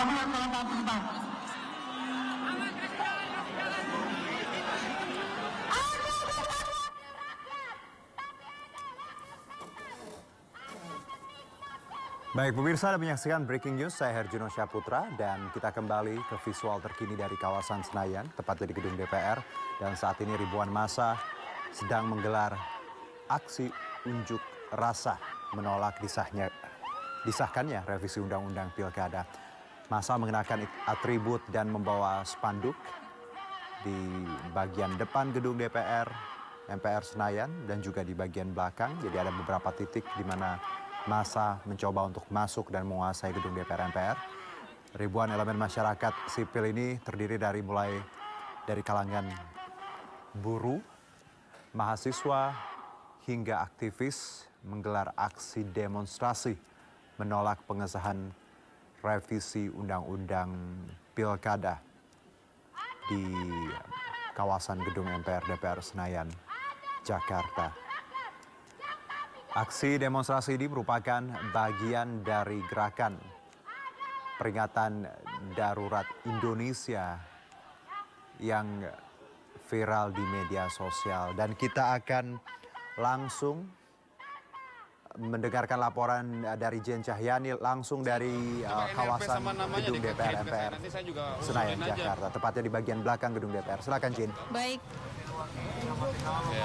Baik pemirsa, Anda menyaksikan Breaking News, saya Herjuno Syaputra dan kita kembali ke visual terkini dari kawasan Senayan, tepatnya di gedung DPR. Dan saat ini ribuan massa sedang menggelar aksi unjuk rasa menolak disahkannya revisi Undang-Undang Pilkada. Massa mengenakan atribut dan membawa spanduk di bagian depan gedung DPR, MPR Senayan dan juga di bagian belakang. Jadi ada beberapa titik di mana massa mencoba untuk masuk dan menguasai gedung DPR MPR. Ribuan elemen masyarakat sipil ini terdiri mulai dari kalangan buruh, mahasiswa, hingga aktivis menggelar aksi demonstrasi menolak pengesahan revisi Undang-Undang Pilkada di kawasan gedung MPR DPR Senayan, Jakarta. Aksi demonstrasi ini merupakan bagian dari gerakan peringatan darurat Indonesia yang viral di media sosial. Dan kita akan langsung mendengarkan laporan dari Jen Cahyani langsung dari kawasan gedung DPR MPR Senayan, Jakarta. Tepatnya di bagian belakang gedung DPR. Silakan Jen. Baik.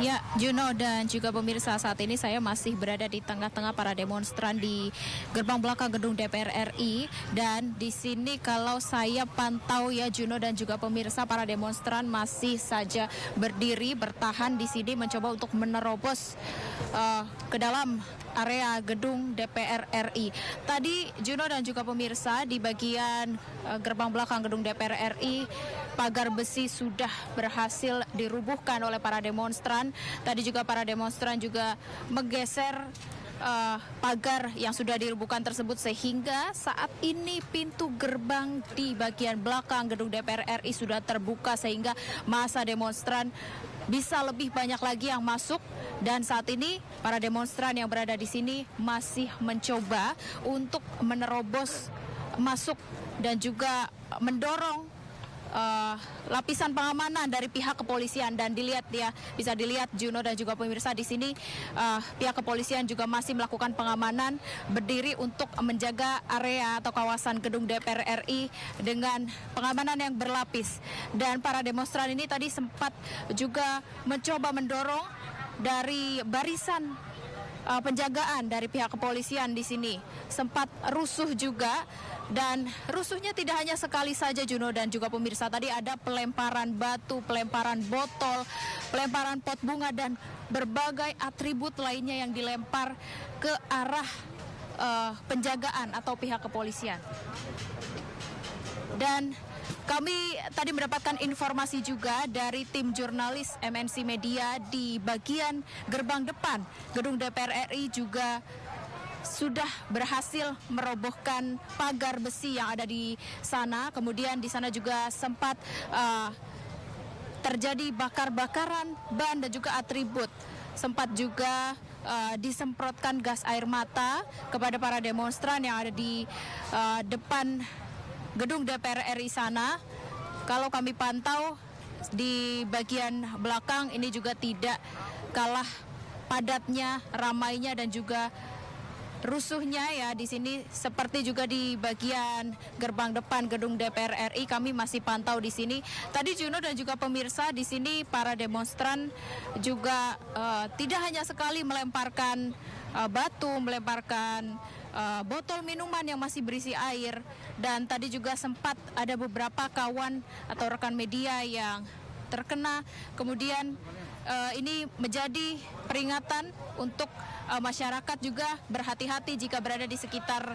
Ya, Juno dan juga pemirsa, saat ini saya masih berada di tengah-tengah para demonstran di gerbang belakang gedung DPR RI. Dan di sini kalau saya pantau ya Juno dan juga pemirsa, para demonstran masih saja berdiri bertahan di sini mencoba untuk menerobos ke dalam area gedung DPR RI. Tadi Juno dan juga pemirsa, di bagian gerbang belakang gedung DPR RI, pagar besi sudah berhasil dirubuhkan oleh para demonstran. Tadi juga para demonstran juga menggeser pagar yang sudah dirubuhkan tersebut, sehingga saat ini pintu gerbang di bagian belakang gedung DPR RI sudah terbuka sehingga massa demonstran bisa lebih banyak lagi yang masuk. Dan saat ini para demonstran yang berada di sini masih mencoba untuk menerobos masuk dan juga mendorong lapisan pengamanan dari pihak kepolisian. Dan dilihat ya, bisa dilihat Juno dan juga pemirsa, di sini pihak kepolisian juga masih melakukan pengamanan, berdiri untuk menjaga area atau kawasan gedung DPR RI dengan pengamanan yang berlapis. Dan para demonstran ini tadi sempat juga mencoba mendorong dari barisan penjagaan dari pihak kepolisian. Di sini sempat rusuh juga. Dan rusuhnya tidak hanya sekali saja Juno dan juga pemirsa, tadi ada pelemparan batu, pelemparan botol, pelemparan pot bunga dan berbagai atribut lainnya yang dilempar ke arah penjagaan atau pihak kepolisian. Dan kami tadi mendapatkan informasi juga dari tim jurnalis MNC Media di bagian gerbang depan gedung DPR RI juga sudah berhasil merobohkan pagar besi yang ada di sana. Kemudian di sana juga sempat terjadi bakar-bakaran ban dan juga atribut. Sempat juga disemprotkan gas air mata kepada para demonstran yang ada di depan gedung DPR RI sana. Kalau kami pantau di bagian belakang ini juga tidak kalah padatnya, ramainya dan juga rusuhnya ya di sini, seperti juga di bagian gerbang depan gedung DPR RI. Kami masih pantau di sini. Tadi Juno dan juga pemirsa, di sini para demonstran juga tidak hanya sekali melemparkan batu, melemparkan botol minuman yang masih berisi air, dan tadi juga sempat ada beberapa kawan atau rekan media yang terkena. Kemudian ini menjadi peringatan untuk masyarakat juga berhati-hati jika berada di sekitar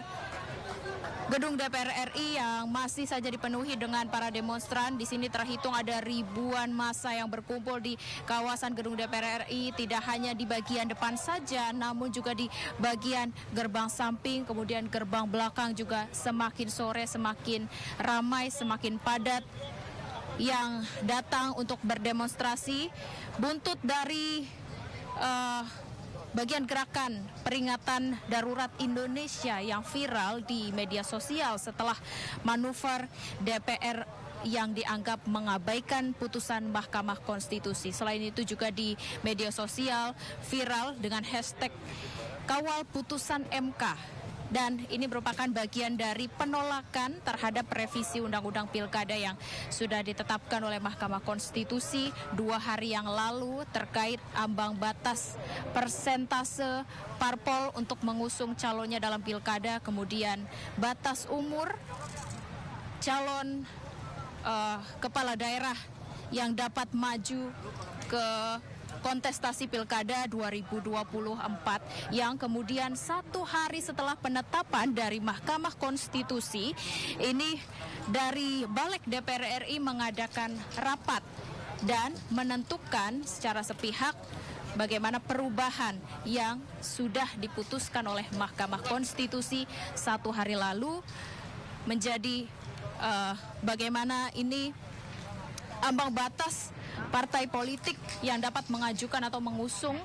gedung DPR RI yang masih saja dipenuhi dengan para demonstran. Di sini terhitung ada ribuan massa yang berkumpul di kawasan gedung DPR RI, tidak hanya di bagian depan saja, namun juga di bagian gerbang samping, kemudian gerbang belakang juga semakin sore semakin ramai, semakin padat yang datang untuk berdemonstrasi. Buntut dari bagian gerakan peringatan darurat Indonesia yang viral di media sosial setelah manuver DPR yang dianggap mengabaikan putusan Mahkamah Konstitusi. Selain itu juga di media sosial viral dengan hashtag kawal putusan MK. Dan ini merupakan bagian dari penolakan terhadap revisi Undang-Undang Pilkada yang sudah ditetapkan oleh Mahkamah Konstitusi 2 hari yang lalu terkait ambang batas persentase parpol untuk mengusung calonnya dalam Pilkada, kemudian batas umur calon kepala daerah yang dapat maju ke kontestasi Pilkada 2024 yang kemudian 1 hari setelah penetapan dari Mahkamah Konstitusi ini dari Balik DPR RI mengadakan rapat dan menentukan secara sepihak bagaimana perubahan yang sudah diputuskan oleh Mahkamah Konstitusi 1 hari lalu menjadi bagaimana ini ambang batas partai politik yang dapat mengajukan atau mengusung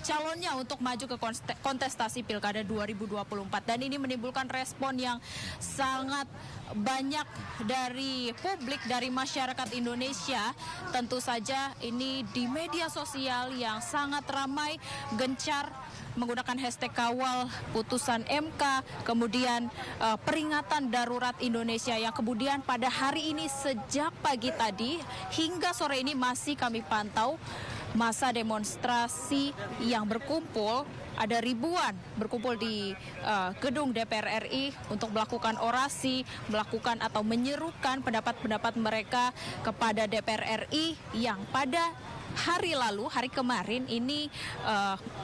calonnya untuk maju ke kontestasi Pilkada 2024. Dan ini menimbulkan respon yang sangat banyak dari publik, dari masyarakat Indonesia. Tentu saja ini di media sosial yang sangat ramai, gencar menggunakan hashtag kawal putusan MK, kemudian peringatan darurat Indonesia yang kemudian pada hari ini sejak pagi tadi hingga sore ini masih kami pantau masa demonstrasi yang berkumpul. Ada ribuan berkumpul di gedung DPR RI untuk melakukan orasi, melakukan atau menyerukan pendapat-pendapat mereka kepada DPR RI yang pada hari lalu, hari kemarin ini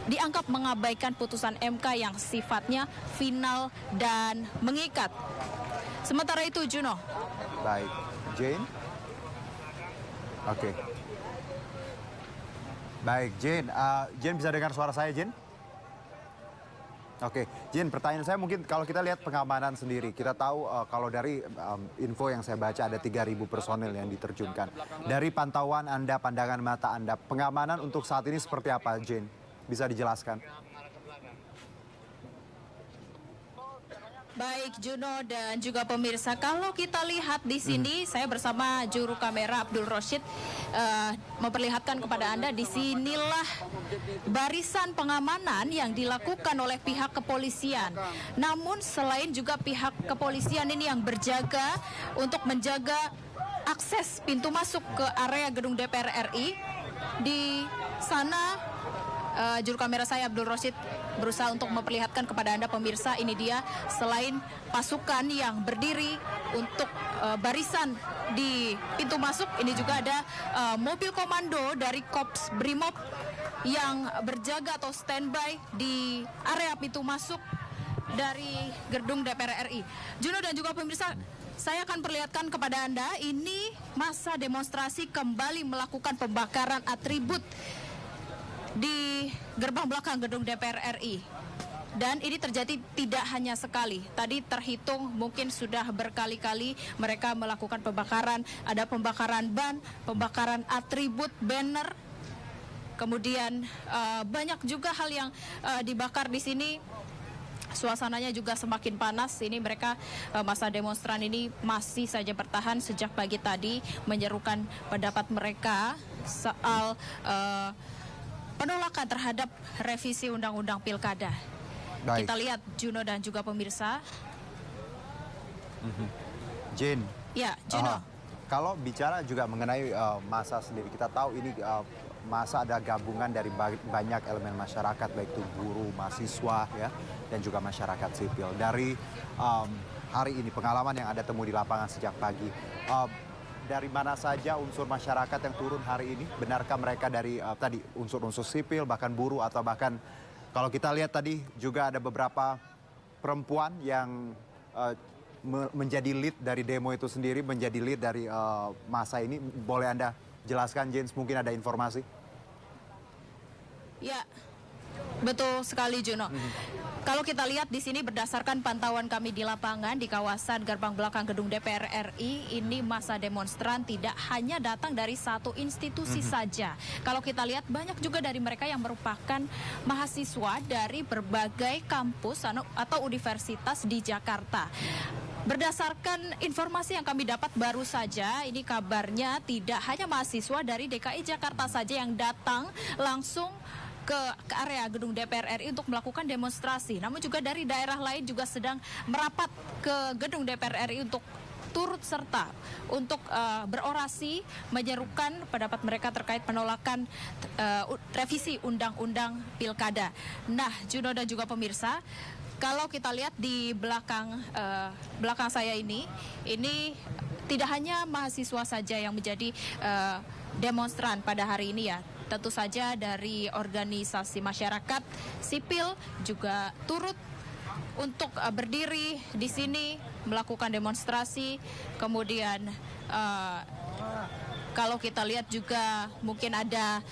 dianggap mengabaikan putusan MK yang sifatnya final dan mengikat. Sementara itu, Juno. Baik, Jane. Oke. Baik, Jane. Jane bisa dengar suara saya, Jane? Oke, Jin, pertanyaan saya mungkin kalau kita lihat pengamanan sendiri, kita tahu kalau dari info yang saya baca ada 3.000 personil yang diterjunkan. Dari pantauan Anda, pandangan mata Anda, pengamanan untuk saat ini seperti apa, Jin? Bisa dijelaskan? Baik, Juno dan juga pemirsa, kalau kita lihat di sini, saya bersama juru kamera Abdul Roshid memperlihatkan kepada Anda di sinilah barisan pengamanan yang dilakukan oleh pihak kepolisian. Namun selain juga pihak kepolisian ini yang berjaga untuk menjaga akses pintu masuk ke area gedung DPR RI, di sana juru kamera saya Abdul Roshid berusaha untuk memperlihatkan kepada Anda pemirsa, ini dia selain pasukan yang berdiri untuk barisan di pintu masuk, ini juga ada mobil komando dari Korps Brimob yang berjaga atau standby di area pintu masuk dari gedung DPR RI. Juno dan juga pemirsa, saya akan perlihatkan kepada Anda, ini masa demonstrasi kembali melakukan pembakaran atribut di gerbang belakang gedung DPR RI. Dan ini terjadi tidak hanya sekali. Tadi terhitung mungkin sudah berkali-kali mereka melakukan pembakaran. Ada pembakaran ban, pembakaran atribut, banner. Kemudian banyak juga hal yang dibakar di sini. Suasananya juga semakin panas. Ini mereka masa demonstran ini masih saja bertahan sejak pagi tadi menyerukan pendapat mereka soal penolakan terhadap revisi Undang-Undang Pilkada. Baik. Kita lihat, Juno dan juga pemirsa. Jane. Ya, Juno. Kalau bicara juga mengenai masa sendiri, kita tahu ini masa ada gabungan dari banyak elemen masyarakat, baik itu buruh, mahasiswa, ya, dan juga masyarakat sipil. Dari hari ini, pengalaman yang Anda temui di lapangan sejak pagi, dari mana saja unsur masyarakat yang turun hari ini? Benarkah mereka dari tadi unsur-unsur sipil, bahkan buruh, atau bahkan kalau kita lihat tadi juga ada beberapa perempuan yang menjadi lead dari demo itu sendiri, menjadi lead dari masa ini. Boleh Anda jelaskan, James, mungkin ada informasi? Ya, betul sekali, Juno. Kalau kita lihat di sini berdasarkan pantauan kami di lapangan di kawasan gerbang belakang gedung DPR RI, ini masa demonstran tidak hanya datang dari satu institusi saja. Kalau kita lihat banyak juga dari mereka yang merupakan mahasiswa dari berbagai kampus atau universitas di Jakarta. Berdasarkan informasi yang kami dapat baru saja, ini kabarnya tidak hanya mahasiswa dari DKI Jakarta saja yang datang langsung ke area gedung DPR RI untuk melakukan demonstrasi. Namun juga dari daerah lain juga sedang merapat ke gedung DPR RI untuk turut serta untuk berorasi menyerukan pendapat mereka terkait penolakan revisi Undang-Undang Pilkada. Nah, Juno dan juga pemirsa, kalau kita lihat di belakang saya ini tidak hanya mahasiswa saja yang menjadi demonstran pada hari ini ya. Tentu saja dari organisasi masyarakat sipil juga turut untuk berdiri di sini melakukan demonstrasi. Kemudian kalau kita lihat juga mungkin ada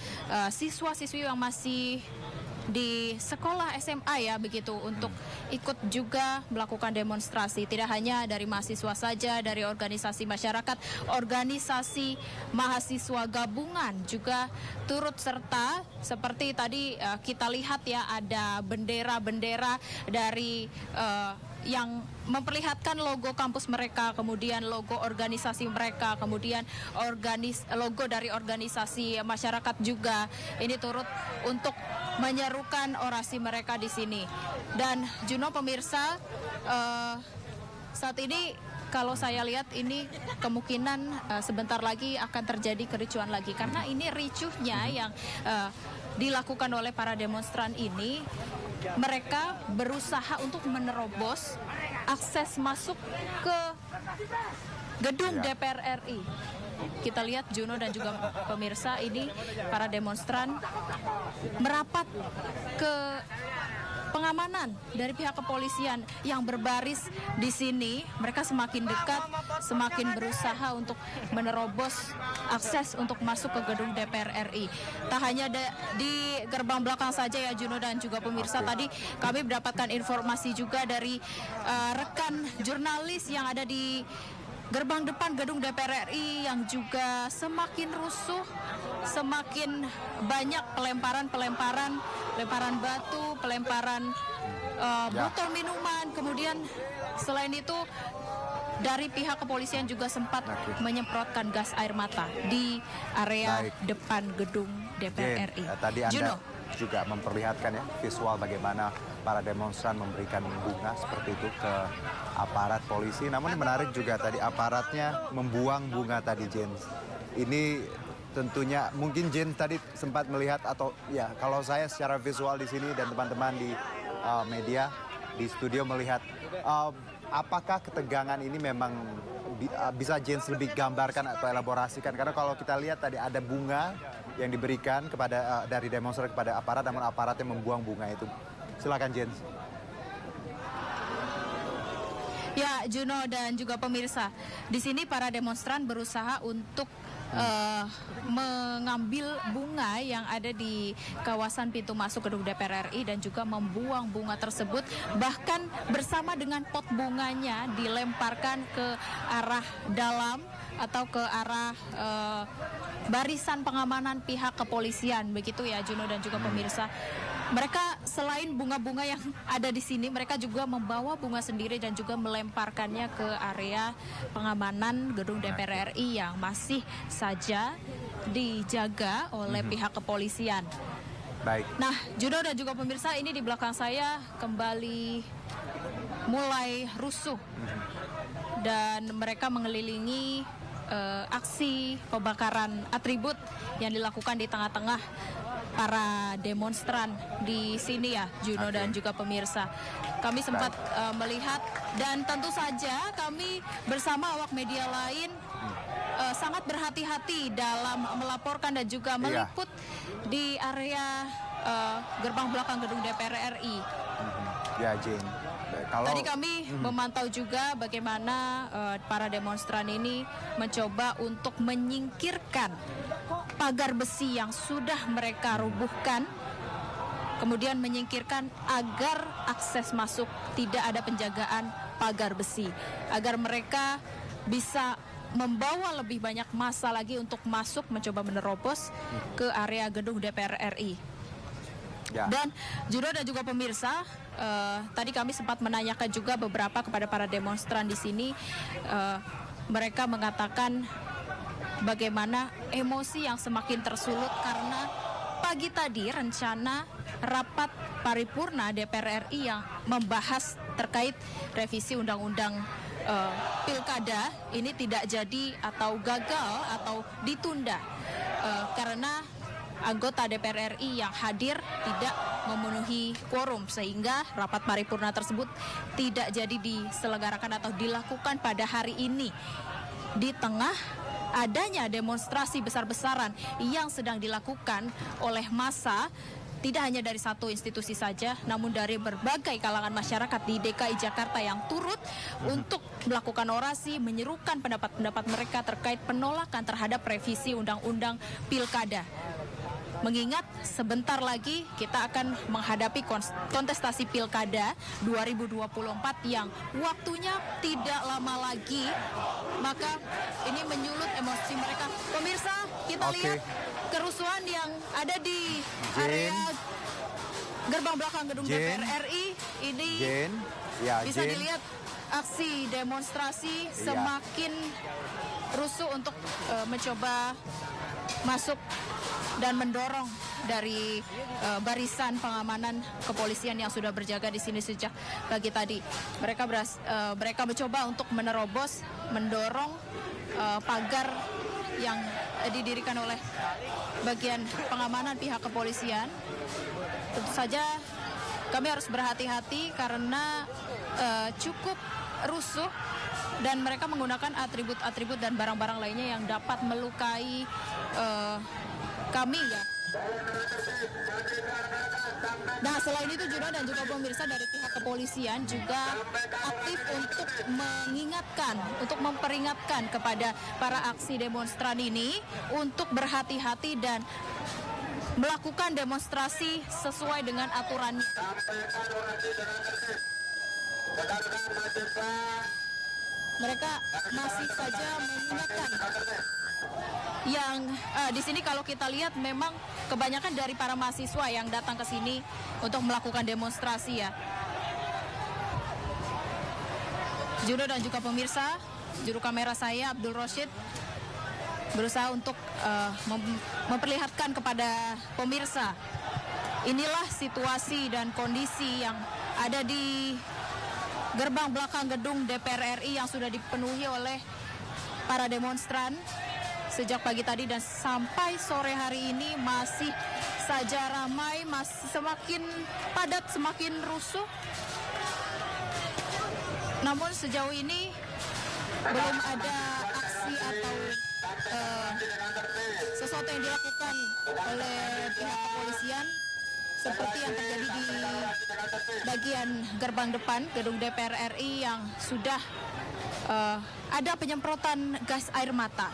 siswa-siswi yang masih di sekolah SMA ya begitu untuk ikut juga melakukan demonstrasi. Tidak hanya dari mahasiswa saja, dari organisasi masyarakat, organisasi mahasiswa gabungan juga turut serta. Seperti tadi kita lihat ya, ada bendera-bendera dari yang memperlihatkan logo kampus mereka, kemudian logo organisasi mereka, kemudian logo dari organisasi masyarakat juga. Ini turut untuk menyerukan orasi mereka di sini. Dan Juno pemirsa, saat ini kalau saya lihat ini kemungkinan sebentar lagi akan terjadi kericuan lagi, karena ini ricuhnya yang dilakukan oleh para demonstran ini. Mereka berusaha untuk menerobos akses masuk ke gedung DPR RI. Kita lihat Juno dan juga pemirsa, ini para demonstran merapat ke pengamanan dari pihak kepolisian yang berbaris di sini. Mereka semakin dekat, semakin berusaha untuk menerobos akses untuk masuk ke gedung DPR RI. Tak hanya di gerbang belakang saja ya Juno dan juga pemirsa. Tadi kami mendapatkan informasi juga dari rekan jurnalis yang ada di gerbang depan gedung DPR RI yang juga semakin rusuh, semakin banyak pelemparan batu, pelemparan botol minuman. Kemudian selain itu dari pihak kepolisian juga sempat menyemprotkan gas air mata di area depan gedung DPR RI. Tadi Anda Juno juga memperlihatkan ya visual bagaimana para demonstran memberikan bunga seperti itu ke aparat polisi. Namun menarik juga tadi aparatnya membuang bunga tadi, James. Ini tentunya mungkin James tadi sempat melihat atau ya kalau saya secara visual di sini dan teman-teman di media di studio melihat, apakah ketegangan ini memang bisa James lebih gambarkan atau elaborasikan? Karena kalau kita lihat tadi ada bunga yang diberikan kepada dari demonstran kepada aparat, namun aparatnya membuang bunga itu. Silakan James. Ya, Juno dan juga pemirsa, di sini para demonstran berusaha untuk mengambil bunga yang ada di kawasan pintu masuk gedung DPR RI dan juga membuang bunga tersebut, bahkan bersama dengan pot bunganya dilemparkan ke arah dalam atau ke arah barisan pengamanan pihak kepolisian, begitu ya Juno dan juga pemirsa. Mereka selain bunga-bunga yang ada di sini, mereka juga membawa bunga sendiri dan juga melemparkannya ke area pengamanan gedung DPR RI yang masih saja dijaga oleh pihak kepolisian. Baik. Nah, Juno dan juga pemirsa, ini di belakang saya kembali mulai rusuh dan mereka mengelilingi aksi pembakaran atribut yang dilakukan di tengah-tengah para demonstran di sini ya Juno dan juga pemirsa. Kami sempat melihat dan tentu saja kami bersama awak media lain sangat berhati-hati dalam melaporkan dan juga meliput di area gerbang belakang gedung DPR RI. Ya, Jane. Tadi kami memantau juga bagaimana para demonstran ini mencoba untuk menyingkirkan pagar besi yang sudah mereka rubuhkan kemudian menyingkirkan agar akses masuk tidak ada penjagaan pagar besi, agar mereka bisa membawa lebih banyak massa lagi untuk masuk mencoba menerobos ke area gedung DPR RI. Ya. Dan Juno dan juga pemirsa, tadi kami sempat menanyakan juga beberapa kepada para demonstran di sini. Mereka mengatakan bagaimana emosi yang semakin tersulut karena pagi tadi rencana rapat paripurna DPR RI yang membahas terkait revisi undang-undang pilkada ini tidak jadi atau gagal atau ditunda karena anggota DPR RI yang hadir tidak memenuhi quorum sehingga rapat paripurna tersebut tidak jadi diselenggarakan atau dilakukan pada hari ini di tengah adanya demonstrasi besar-besaran yang sedang dilakukan oleh massa. Tidak hanya dari satu institusi saja, namun dari berbagai kalangan masyarakat di DKI Jakarta yang turut untuk melakukan orasi, menyerukan pendapat-pendapat mereka terkait penolakan terhadap revisi Undang-Undang Pilkada. Mengingat sebentar lagi kita akan menghadapi kontestasi Pilkada 2024 yang waktunya tidak lama lagi, maka ini menyulut emosi mereka. Pemirsa, kita lihat kerusuhan yang ada di area gerbang belakang gedung DPR RI ini bisa dilihat aksi demonstrasi semakin rusuh untuk mencoba masuk dan mendorong dari barisan pengamanan kepolisian yang sudah berjaga di sini sejak pagi tadi. Mereka mencoba untuk menerobos, mendorong pagar yang didirikan oleh bagian pengamanan pihak kepolisian. Tentu saja kami harus berhati-hati karena cukup rusuh dan mereka menggunakan atribut-atribut dan barang-barang lainnya yang dapat melukai kami ya. Nah, selain itu Juno dan juga pemirsa, dari pihak kepolisian juga aktif untuk mengingatkan, untuk memperingatkan kepada para aksi demonstran ini untuk berhati-hati dan melakukan demonstrasi sesuai dengan aturannya. Mereka masih saja mengingatkan. Yang di sini kalau kita lihat memang kebanyakan dari para mahasiswa yang datang ke sini untuk melakukan demonstrasi ya. Juno dan juga pemirsa, juru kamera saya Abdul Roshid berusaha untuk memperlihatkan kepada pemirsa inilah situasi dan kondisi yang ada di gerbang belakang gedung DPR RI yang sudah dipenuhi oleh para demonstran sejak pagi tadi dan sampai sore hari ini masih saja ramai, masih semakin padat, semakin rusuh. Namun sejauh ini belum ada aksi atau sesuatu yang dilakukan oleh pihak kepolisian seperti yang terjadi di bagian gerbang depan gedung DPR RI yang sudah ada penyemprotan gas air mata.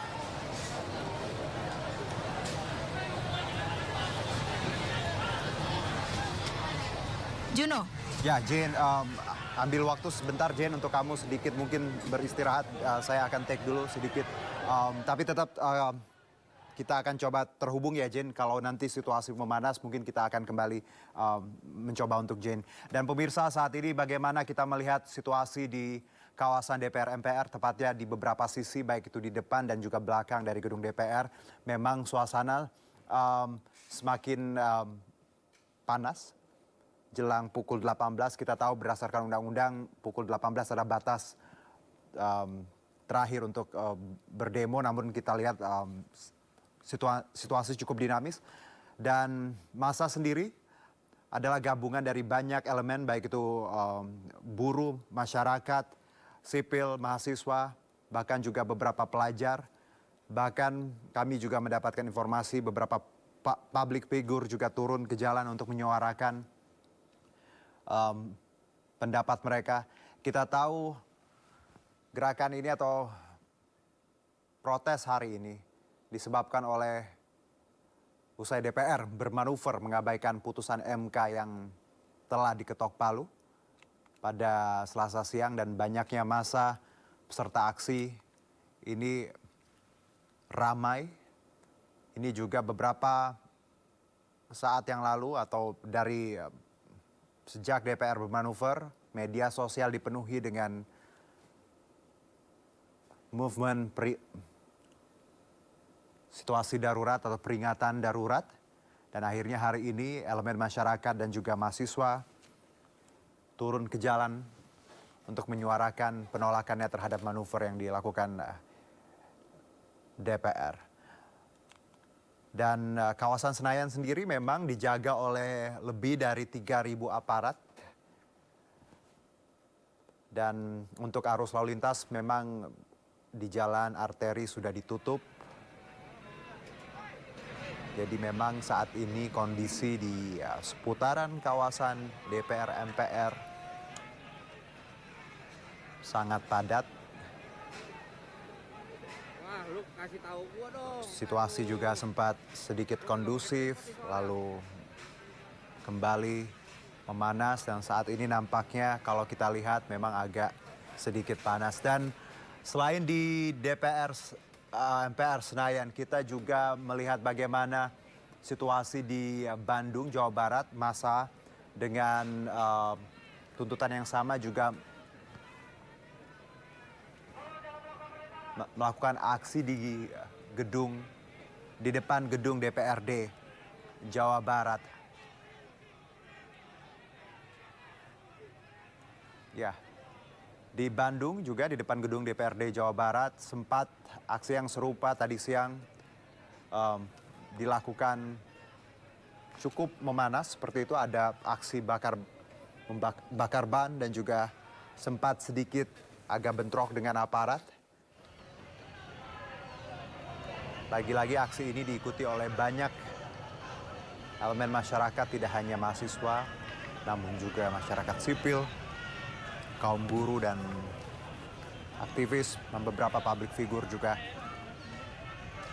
Juno. Ya, Jane, ambil waktu sebentar, Jane, untuk kamu sedikit mungkin beristirahat. Saya akan take dulu sedikit. Tapi tetap kita akan coba terhubung ya, Jane. Kalau nanti situasi memanas, mungkin kita akan kembali mencoba untuk Jane. Dan pemirsa, saat ini bagaimana kita melihat situasi di kawasan DPR MPR, tepatnya di beberapa sisi, baik itu di depan dan juga belakang dari gedung DPR. Memang suasana semakin panas. Jelang pukul 18, kita tahu berdasarkan undang-undang pukul 18 ada batas terakhir untuk berdemo, namun kita lihat situasi cukup dinamis. Dan massa sendiri adalah gabungan dari banyak elemen, baik itu buruh, masyarakat, sipil, mahasiswa, bahkan juga beberapa pelajar. Bahkan kami juga mendapatkan informasi beberapa public figure juga turun ke jalan untuk menyuarakan pendapat mereka. Kita tahu gerakan ini atau protes hari ini disebabkan oleh Usai DPR bermanuver mengabaikan putusan MK yang telah diketok palu pada Selasa siang dan banyaknya massa peserta aksi ini ramai. Ini juga beberapa saat yang lalu atau dari sejak DPR bermanuver, media sosial dipenuhi dengan movement situasi darurat atau peringatan darurat. Dan akhirnya hari ini elemen masyarakat dan juga mahasiswa turun ke jalan untuk menyuarakan penolakannya terhadap manuver yang dilakukan DPR. Dan kawasan Senayan sendiri memang dijaga oleh lebih dari 3.000 aparat. Dan untuk arus lalu lintas memang di jalan arteri sudah ditutup. Jadi memang saat ini kondisi di seputaran kawasan DPR MPR sangat padat. Wah, lu kasih tahu gua dong. Situasi juga sempat sedikit kondusif, lalu kembali memanas dan saat ini nampaknya kalau kita lihat memang agak sedikit panas. Dan selain di DPR MPR Senayan, kita juga melihat bagaimana situasi di Bandung, Jawa Barat. Massa dengan tuntutan yang sama juga melakukan aksi di depan gedung DPRD Jawa Barat. Ya, di Bandung juga di depan gedung DPRD Jawa Barat sempat aksi yang serupa tadi siang dilakukan cukup memanas seperti itu. Ada aksi bakar ban dan juga sempat sedikit agak bentrok dengan aparat. Lagi-lagi aksi ini diikuti oleh banyak elemen masyarakat, tidak hanya mahasiswa, namun juga masyarakat sipil, kaum buruh dan aktivis, dan beberapa public figure juga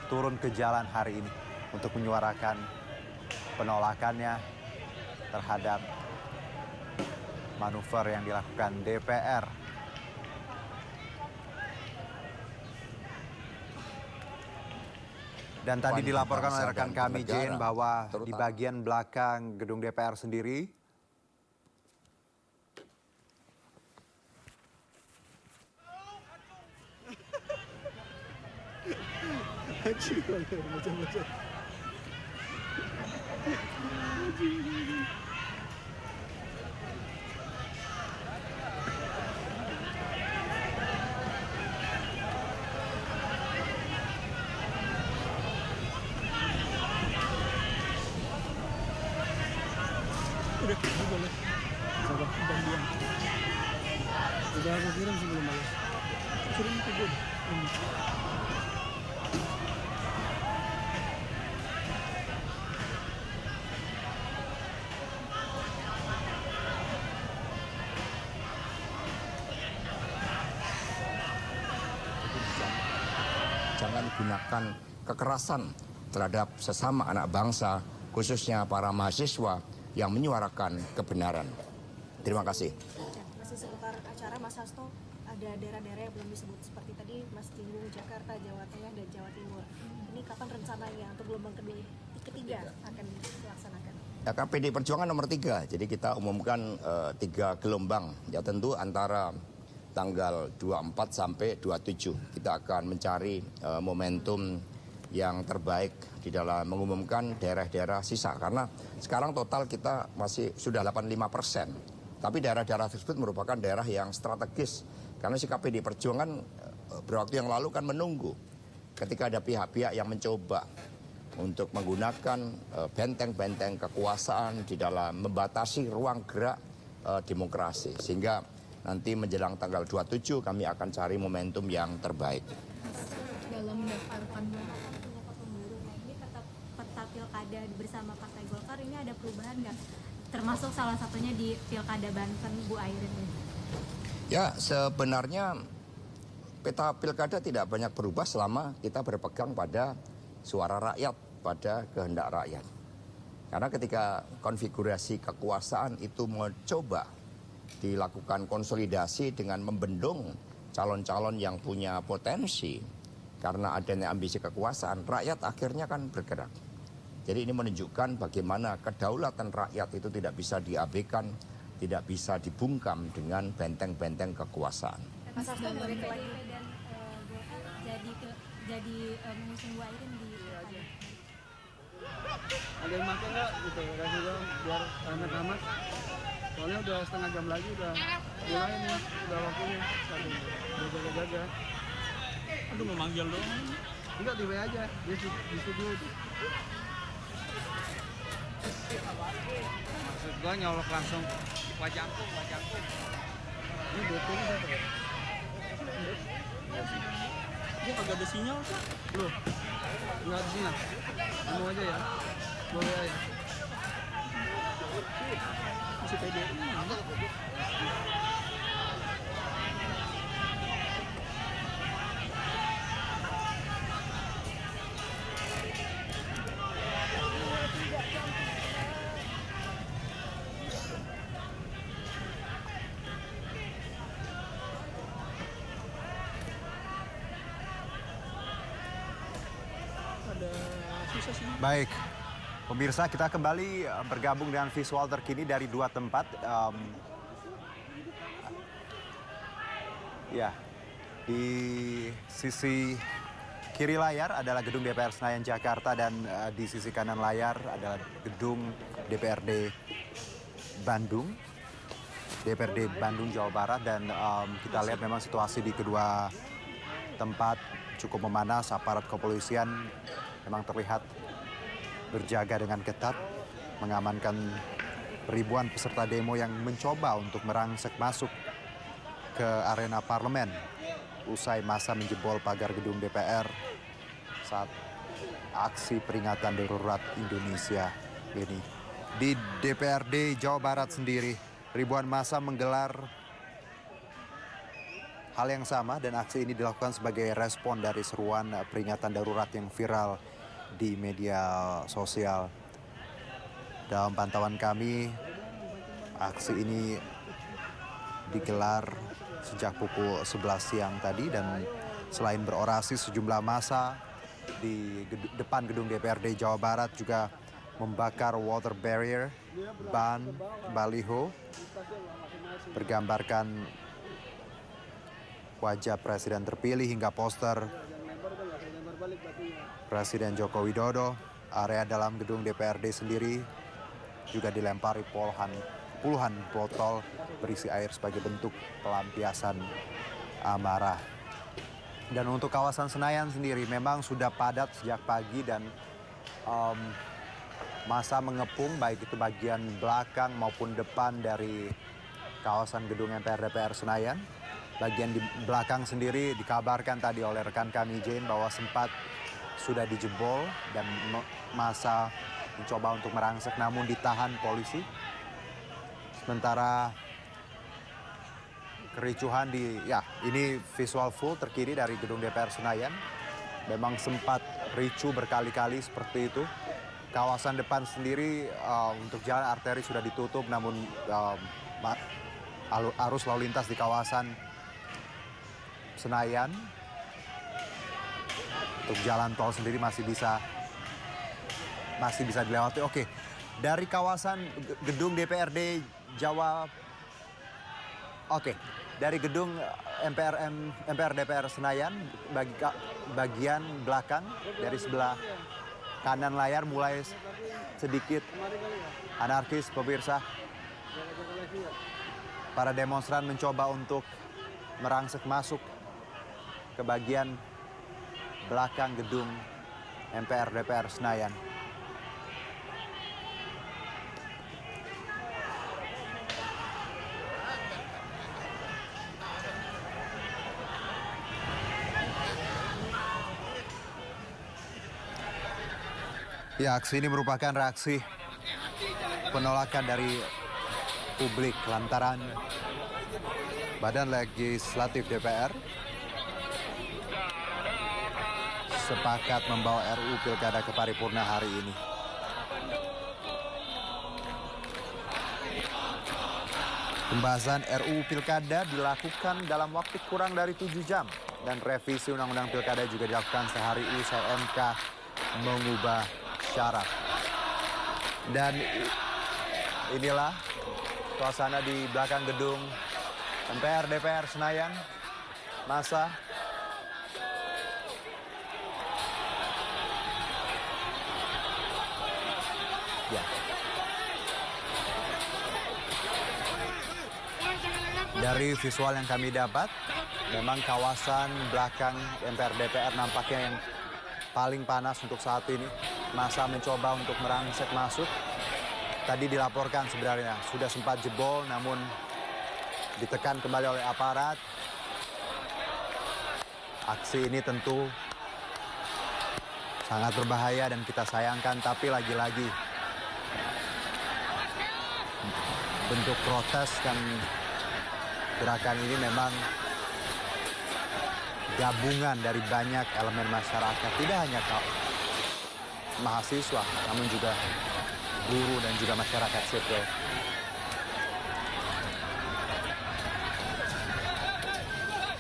turun ke jalan hari ini untuk menyuarakan penolakannya terhadap manuver yang dilakukan DPR. Dan tadi dilaporkan oleh rekan kami Jane bahwa di bagian belakang gedung DPR sendiri Udah aku kirim sebelum malas. Kirim ke gue. Jangan gunakan kekerasan terhadap sesama anak bangsa, khususnya para mahasiswa yang menyuarakan kebenaran. Terima kasih. Masih seputar acara, Mas Hasto, ada daerah-daerah yang belum disebut seperti tadi Mas singgung Jakarta, Jawa Tengah, dan Jawa Timur. Ini kapan rencananya untuk gelombang ketiga akan dilaksanakan? Ya, PD Perjuangan nomor 3, jadi kita umumkan 3 gelombang. Ya tentu antara tanggal 24 sampai 27 kita akan mencari momentum yang terbaik di dalam mengumumkan daerah-daerah sisa. Karena sekarang total kita masih sudah 85%. Tapi daerah-daerah tersebut merupakan daerah yang strategis. Karena sikap PD Perjuangan berwaktu yang lalu kan menunggu ketika ada pihak-pihak yang mencoba untuk menggunakan benteng-benteng kekuasaan di dalam membatasi ruang gerak demokrasi. Sehingga nanti menjelang tanggal 27 kami akan cari momentum yang terbaik. Dalam mendaftarkan ini peta pilkada bersama Partai Golkar ini ada perubahan nggak? Termasuk salah satunya di Pilkada Banten, Bu Airin. Ya, sebenarnya peta pilkada tidak banyak berubah selama kita berpegang pada suara rakyat. pada kehendak rakyat. Karena ketika konfigurasi kekuasaan itu mencoba dilakukan konsolidasi dengan membendung calon-calon yang punya potensi karena adanya ambisi kekuasaan, rakyat akhirnya kan bergerak. Jadi ini menunjukkan bagaimana kedaulatan rakyat itu tidak bisa diabaikan, tidak bisa dibungkam dengan benteng-benteng kekuasaan. Mas Hasto balik lagi. dan Golkar jadi mengusung Bu Airin di pilkada. Ada yang makan nggak gitu, kasih dong biar amat-amat. Soalnya udah setengah jam lagi udah mulai nih, udah waktunya. Udah jaga-jaga. Aduh memanggil dong. Enggak di WA aja, dia di studio. Maksud gua nyolok langsung wajangku. Ini betul satu. Dia kagak ada sinyal kok. Loh, nggak di sini. Kamu aja ya, bawa WA ya. Masih pede. Ada susah sih. Baik, pemirsa kita kembali bergabung dengan visual terkini dari dua tempat. Ya, di sisi kiri layar adalah gedung DPR Senayan Jakarta dan di sisi kanan layar adalah gedung DPRD Bandung. DPRD Bandung, Jawa Barat, dan kita lihat memang situasi di kedua tempat cukup memanas. Aparat kepolisian memang terlihat berjaga dengan ketat, mengamankan ribuan peserta demo yang mencoba untuk merangsek masuk ke arena parlemen usai masa menjebol pagar gedung DPR saat aksi peringatan darurat Indonesia ini. Di DPRD Jawa Barat sendiri, ribuan massa menggelar hal yang sama dan aksi ini dilakukan sebagai respon dari seruan peringatan darurat yang viral di media sosial. Dalam pantauan kami, aksi ini digelar sejak pukul 11 siang tadi dan selain berorasi sejumlah massa di depan gedung DPRD Jawa Barat juga membakar water barrier, ban, baliho, bergambarkan wajah Presiden terpilih hingga poster Presiden Joko Widodo. Area dalam gedung DPRD sendiri juga dilempari puluhan botol berisi air sebagai bentuk pelampiasan amarah. Dan untuk kawasan Senayan sendiri memang sudah padat sejak pagi dan massa mengepung baik itu bagian belakang maupun depan dari kawasan gedung MPR DPR Senayan. Bagian di belakang sendiri dikabarkan tadi oleh rekan kami Jane bahwa sempat sudah dijebol dan massa mencoba untuk merangsek namun ditahan polisi. Sementara kericuhan ini visual full terkini dari gedung DPR Senayan. Memang sempat ricu berkali-kali seperti itu. Kawasan depan sendiri untuk jalan arteri sudah ditutup namun arus lalu lintas di kawasan Senayan untuk jalan tol sendiri masih bisa dilewati. Oke, dari kawasan gedung DPRD dari gedung MPR DPR Senayan bagian belakang dari sebelah kanan layar mulai sedikit anarkis pemirsa. Para demonstran mencoba untuk merangsek masuk ke bagian belakang gedung MPR DPR Senayan. Ya, aksi ini merupakan reaksi penolakan dari publik lantaran Badan Legislatif DPR sepakat membawa RUU Pilkada ke paripurna hari ini. Pembahasan RUU Pilkada dilakukan dalam waktu kurang dari 7 jam dan revisi Undang-Undang Pilkada juga dilakukan sehari usai MK mengubah syarat. Dan inilah suasana di belakang gedung MPR DPR Senayan. Masa ya. Dari visual yang kami dapat, memang kawasan belakang MPR DPR nampaknya yang paling panas untuk saat ini. Masa mencoba untuk merangsek masuk. Tadi dilaporkan sebenarnya sudah sempat jebol, namun ditekan kembali oleh aparat. Aksi ini tentu sangat berbahaya dan kita sayangkan, tapi lagi-lagi bentuk protes dan gerakan ini memang gabungan dari banyak elemen masyarakat, tidak hanya mahasiswa, namun juga guru dan juga masyarakat sipil.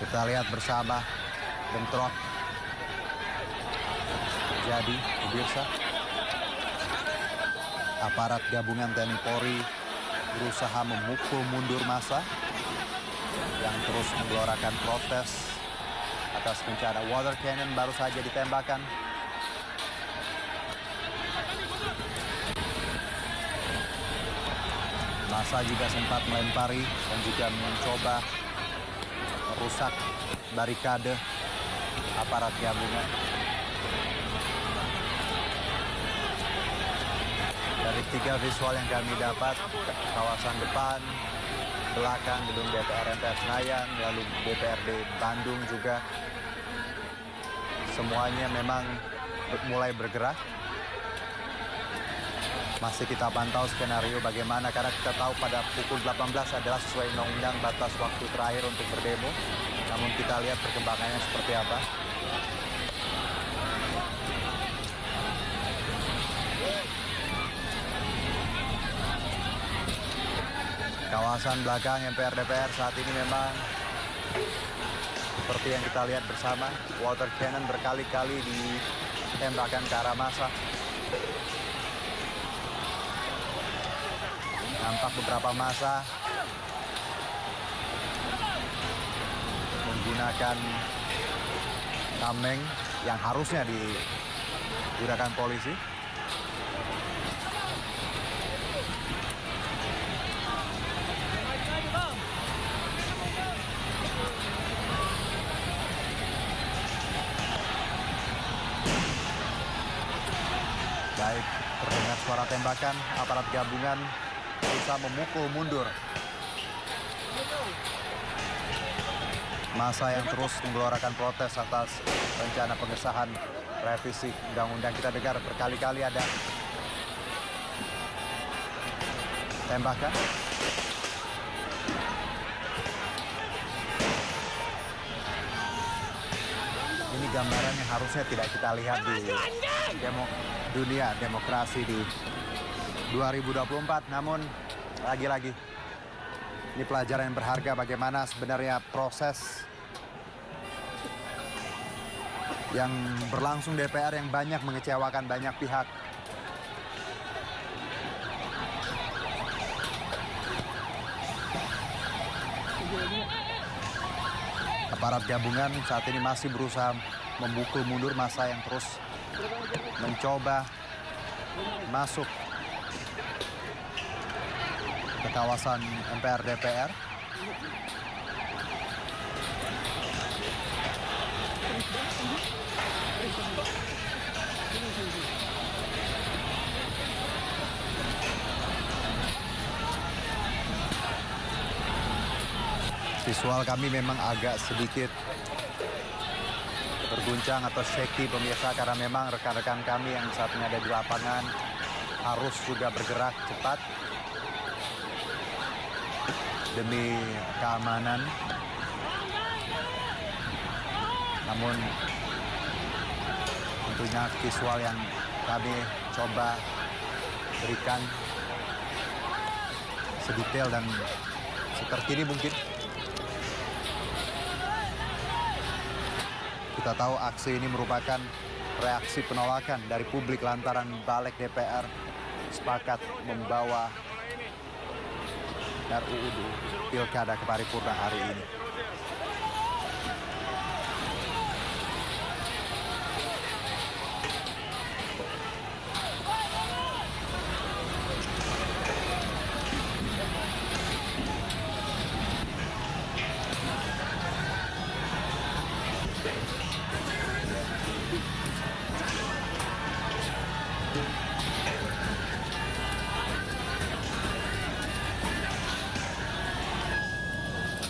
Kita lihat bersama bentrok terjadi, pemirsa. Aparat gabungan TNI Polri berusaha memukul mundur massa yang terus menggelorakan protes atas bencana. Water cannon baru saja ditembakkan. Massa juga sempat melempari dan juga mencoba merusak barikade aparat gabungan. Dari 3 visual yang kami dapat, kawasan depan, belakang gedung DPR MPR Senayan, lalu DPRD Bandung juga, semuanya memang mulai bergerak. Masih kita pantau skenario bagaimana, karena kita tahu pada pukul 18 adalah sesuai undang-undang batas waktu terakhir untuk berdemo. Namun kita lihat perkembangannya seperti apa. Kawasan belakang MPR DPR saat ini memang seperti yang kita lihat bersama, water cannon berkali-kali ditembakkan ke arah massa. Nampak beberapa massa menggunakan tameng yang harusnya digunakan polisi. Baik, terdengar suara tembakan, aparat gabungan berusaha memukul mundur massa yang terus menggelorakan protes atas rencana pengesahan revisi undang-undang. Kita dengar berkali-kali ada tembakan. Ini gambaran yang harusnya tidak kita lihat di dunia demokrasi di 2024. Namun lagi-lagi ini pelajaran yang berharga bagaimana sebenarnya proses yang berlangsung DPR yang banyak mengecewakan banyak pihak. Aparat gabungan saat ini masih berusaha memukul mundur massa yang terus mencoba masuk ke kawasan MPR DPR. Visual kami memang agak sedikit berguncang atau shaky pemirsa, karena memang rekan-rekan kami yang saat ini ada di lapangan harus juga bergerak cepat demi keamanan. Namun Tentunya visual yang kami coba berikan sedetail dan seterkini mungkin. Kita tahu aksi ini merupakan reaksi penolakan dari publik lantaran Balik DPR sepakat membawa RUU Pilkada ke paripurna hari ini.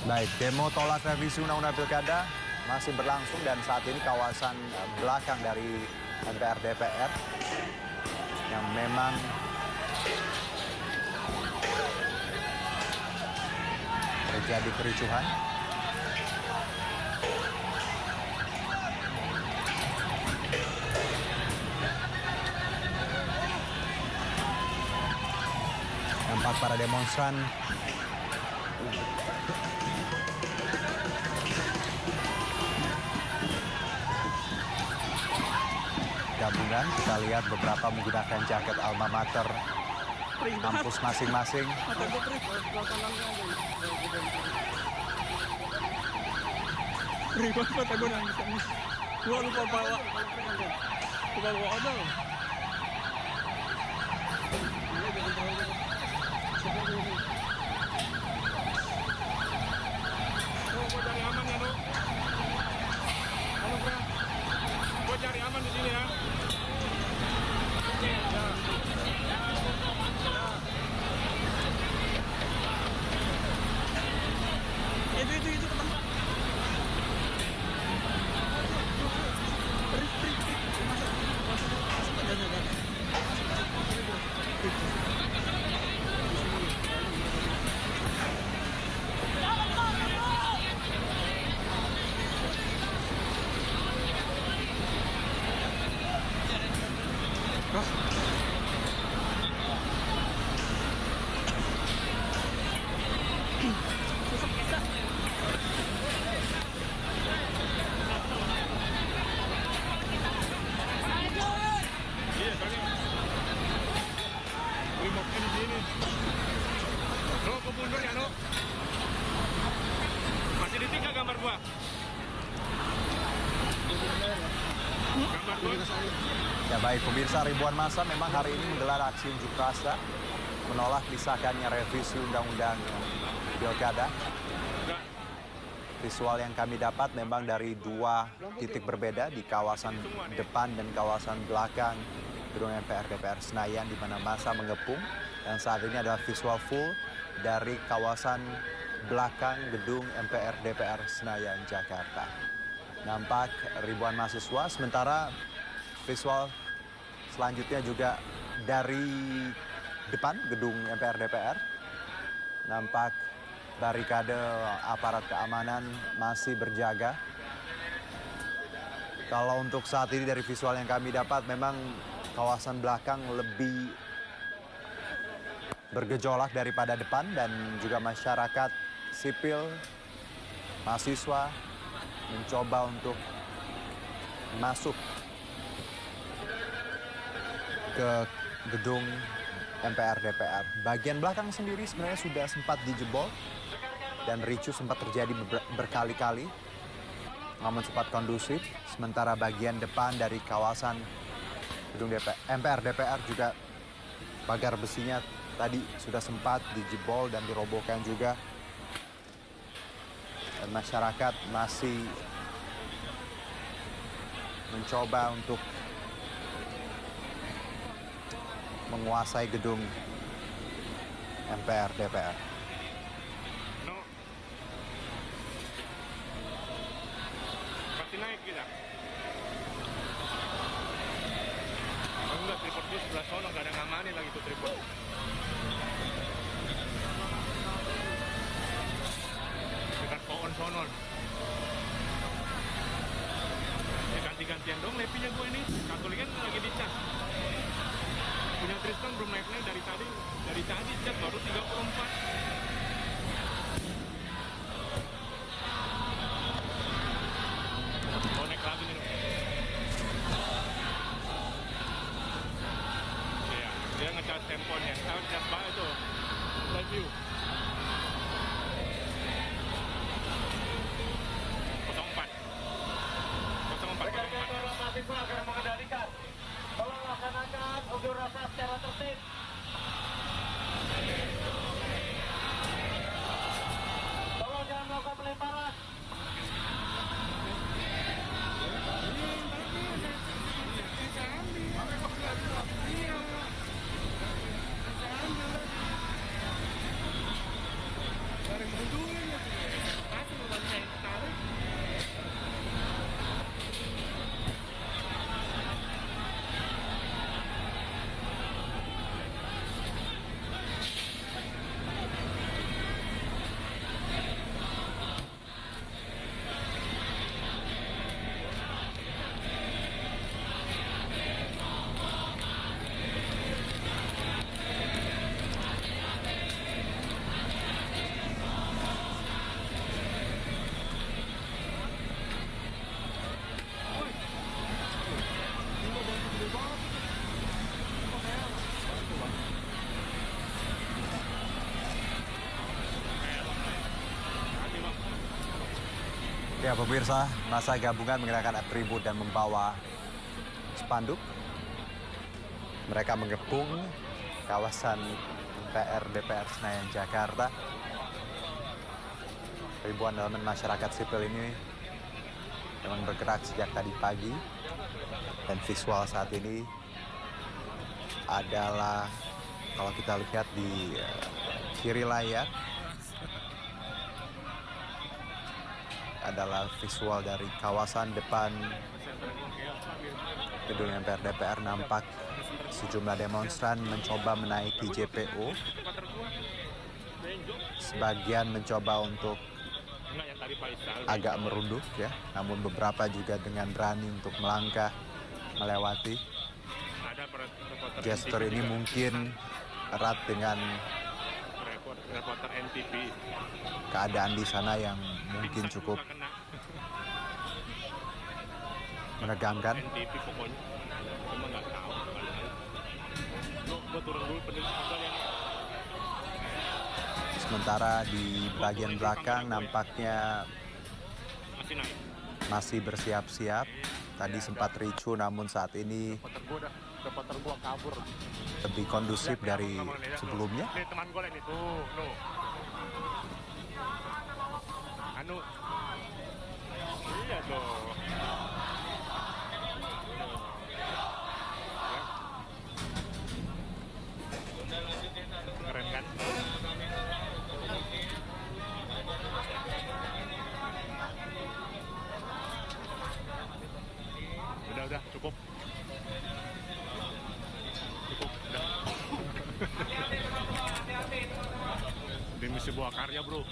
Baik, demo tolak revisi Undang-Undang Pilkada masih berlangsung dan saat ini kawasan belakang dari MPR DPR yang memang terjadi kericuhan. Nampak para demonstran gabungan. Kita lihat beberapa menggunakan jaket alma mater kampus masing-masing. Ribet mata gue nangis. Gua lupa bawa. Lupa bawa odol. Gua cari aman ya, Dok. Halo, Bro. Gua cari aman di sini ya. Itu ketemu. Masih ditinggal gambar gua. Gambar gua. Ya baik pemirsa, ribuan massa memang hari ini menggelar aksi unjuk rasa menolak disahkannya revisi Undang-Undang Pilkada. Visual yang kami dapat memang dari dua titik berbeda di kawasan depan dan kawasan belakang gedung MPR DPR Senayan di mana massa mengepung, dan saat ini adalah visual full dari kawasan belakang gedung MPR DPR Senayan Jakarta. Nampak ribuan mahasiswa, sementara visual selanjutnya juga dari depan gedung MPR DPR. Nampak barikade aparat keamanan masih berjaga. Kalau untuk saat ini dari visual yang kami dapat memang kawasan belakang lebih bergejolak daripada depan, dan juga masyarakat sipil, mahasiswa mencoba untuk masuk ke gedung MPR DPR. Bagian belakang sendiri sebenarnya sudah sempat dijebol dan ricuh sempat terjadi berkali-kali, namun sempat kondusif. Sementara bagian depan dari kawasan gedung MPR DPR juga pagar besinya tadi sudah sempat dijebol dan dirobohkan juga. Dan masyarakat masih mencoba untuk menguasai gedung MPR DPR. No. Pasti naik kita. Oh enggak, tripod di sebelah sono, nggak ada ngamanin lagi tuh tripod. Dekat pohon sonon. Ya ganti-gantian dong lepinya gue ini. dari tadi chat baru 34. Connect lagi nih. Iya, dia ngecas handphonenya. Saya cas banget itu. Review. 04. 04. Mahasiswa akan mengendalikan. Tolong laksanakan unjuk rasa secara tertib. Tolong jangan melakukan pelemparan. Ya pemirsa, masa gabungan mengenakan atribut dan membawa spanduk. Mereka mengepung kawasan DPR Senayan, Jakarta. Ribuan elemen masyarakat sipil ini memang bergerak sejak tadi pagi. Dan visual saat ini adalah, kalau kita lihat di kiri layar, adalah visual dari kawasan depan gedung MPR DPR. Nampak sejumlah demonstran mencoba menaiki JPO. Sebagian mencoba untuk agak merunduk ya, namun beberapa juga dengan berani untuk melangkah melewati. Gestur ini mungkin erat dengan reporter NTV. Keadaan di sana yang mungkin cukup menegangkan. NTV pokoknya, cuma nggak tahu. Gua turun dulu pendengar. Sementara di bagian belakang nampaknya masih bersiap-siap. Tadi sempat ricu, namun saat ini Reporter gua kabur. lebih kondusif dari sebelumnya. Nih teman gua ini tuh. Anu. Iya dong. Keren kan? Udah, cukup. Udah. Demi sebuah karya, bro.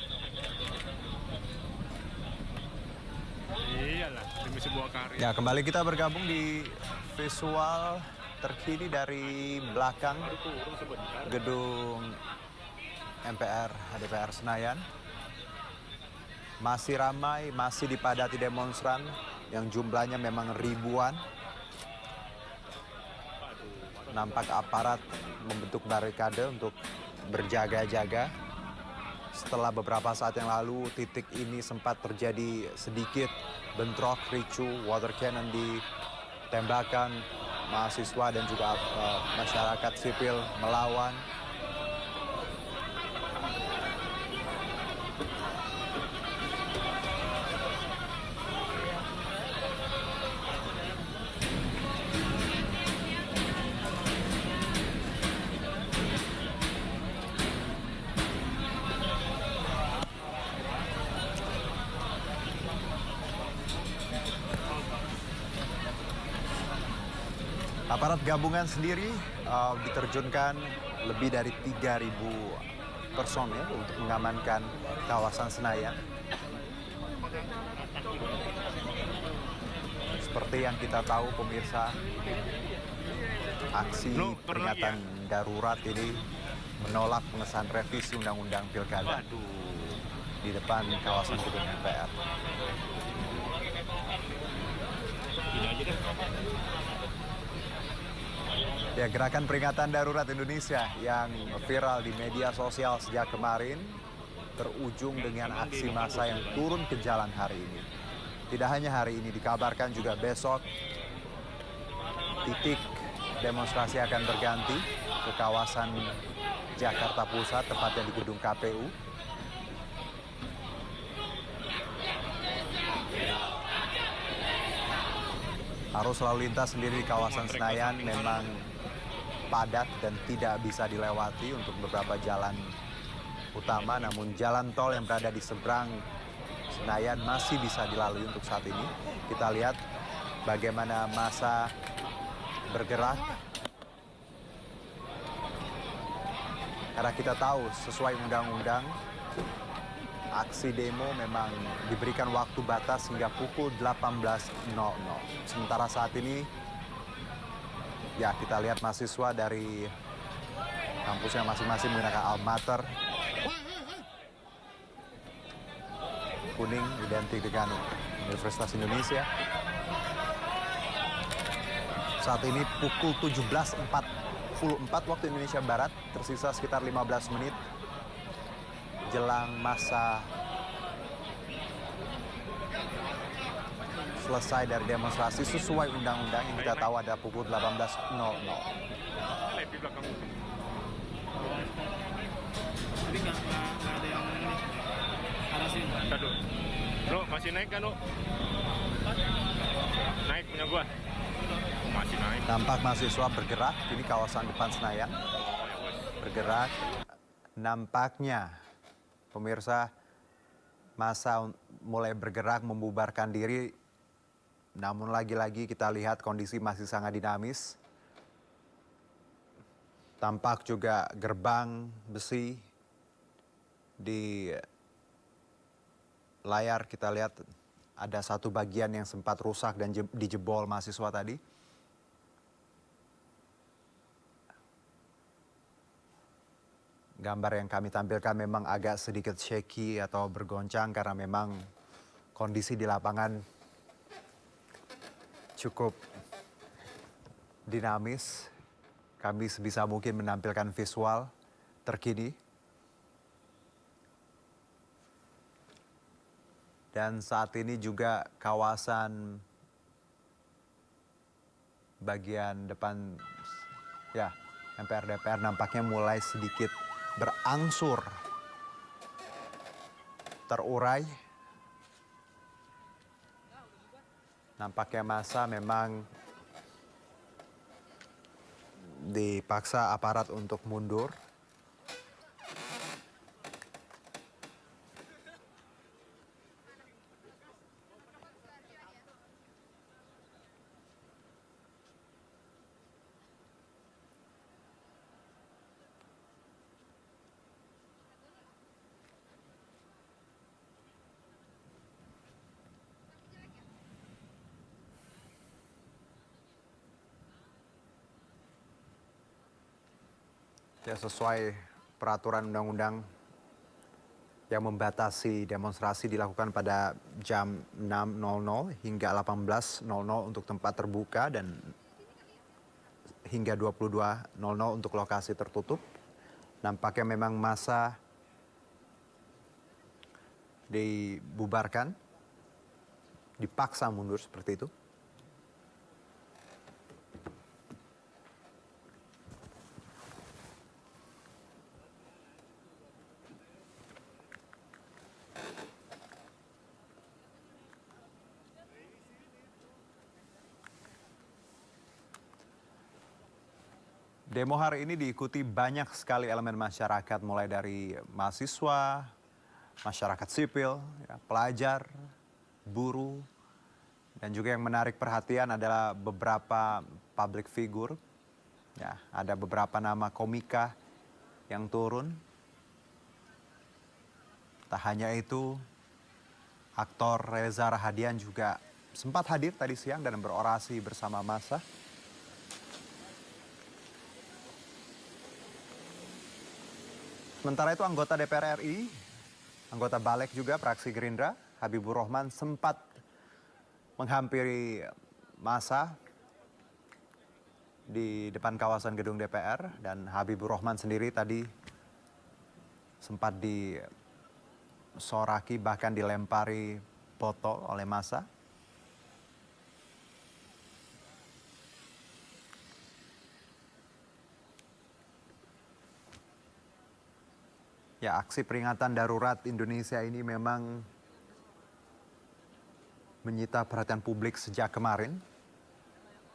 Iyalah, demi sebuah karya. Ya, kembali kita bergabung di visual terkini dari belakang gedung MPR DPR Senayan. Masih ramai, masih dipadati demonstran yang jumlahnya memang ribuan. Nampak aparat membentuk barikade untuk berjaga-jaga. Setelah beberapa saat yang lalu, titik ini sempat terjadi sedikit bentrok, ricu, water cannon ditembakkan, mahasiswa dan juga masyarakat sipil melawan. Aparat gabungan sendiri diterjunkan lebih dari 3.000 personel untuk mengamankan kawasan Senayan. Seperti yang kita tahu pemirsa, Aksi peringatan darurat ini menolak pengesahan revisi Undang-Undang Pilkada di depan kawasan gedung MPR. Ya, gerakan peringatan darurat Indonesia yang viral di media sosial sejak kemarin berujung dengan aksi massa yang turun ke jalan hari ini. Tidak hanya hari ini, dikabarkan juga besok titik demonstrasi akan berganti ke kawasan Jakarta Pusat, tepatnya di gedung KPU. Arus lalu lintas sendiri di kawasan Senayan memang padat dan tidak bisa dilewati untuk beberapa jalan utama, namun jalan tol yang berada di seberang Senayan masih bisa dilalui untuk saat ini. Kita lihat bagaimana massa bergerak. Karena kita tahu sesuai undang-undang, aksi demo memang diberikan waktu batas hingga pukul 18.00. Sementara saat ini, ya kita lihat mahasiswa dari kampusnya masing-masing menggunakan alma mater kuning identik dengan Universitas Indonesia. Saat ini pukul 17.44 waktu Indonesia Barat, tersisa sekitar 15 menit jelang masa selesai dari demonstrasi sesuai undang-undang yang kita tahu ada pukul 18.00. Jadi nggak ada yang arasin. Aduh, bro masih naik kan, bro? Naik punya gua. Masih naik. Nampak mahasiswa bergerak, ini kawasan depan Senayan. Bergerak, nampaknya pemirsa massa mulai bergerak membubarkan diri. Namun lagi-lagi kita lihat kondisi masih sangat dinamis. Tampak juga gerbang besi di layar, kita lihat ada satu bagian yang sempat rusak dan dijebol mahasiswa tadi. Gambar yang kami tampilkan memang agak sedikit shaky atau bergoncang karena memang kondisi di lapangan cukup dinamis. Kami sebisa mungkin menampilkan visual terkini. Dan saat ini juga kawasan bagian depan ya MPR DPR nampaknya mulai sedikit berangsur terurai. Nampaknya massa memang dipaksa aparat untuk mundur. Ya, sesuai peraturan undang-undang yang membatasi demonstrasi dilakukan pada jam 6.00 hingga 18.00 untuk tempat terbuka dan hingga 22.00 untuk lokasi tertutup. Nampaknya memang massa dibubarkan, dipaksa mundur seperti itu. Demo hari ini diikuti banyak sekali elemen masyarakat, mulai dari mahasiswa, masyarakat sipil, ya, pelajar, buruh, dan juga yang menarik perhatian adalah beberapa public figure. Ya, ada beberapa nama komika yang turun. Tak hanya itu, aktor Reza Rahadian juga sempat hadir tadi siang dan berorasi bersama massa. Sementara itu anggota DPR RI, anggota Balik juga fraksi Gerindra, Habibur Rahman sempat menghampiri massa di depan kawasan gedung DPR dan Habibur Rahman sendiri tadi sempat disoraki bahkan dilempari botol oleh massa. Ya, aksi peringatan darurat Indonesia ini memang menyita perhatian publik sejak kemarin.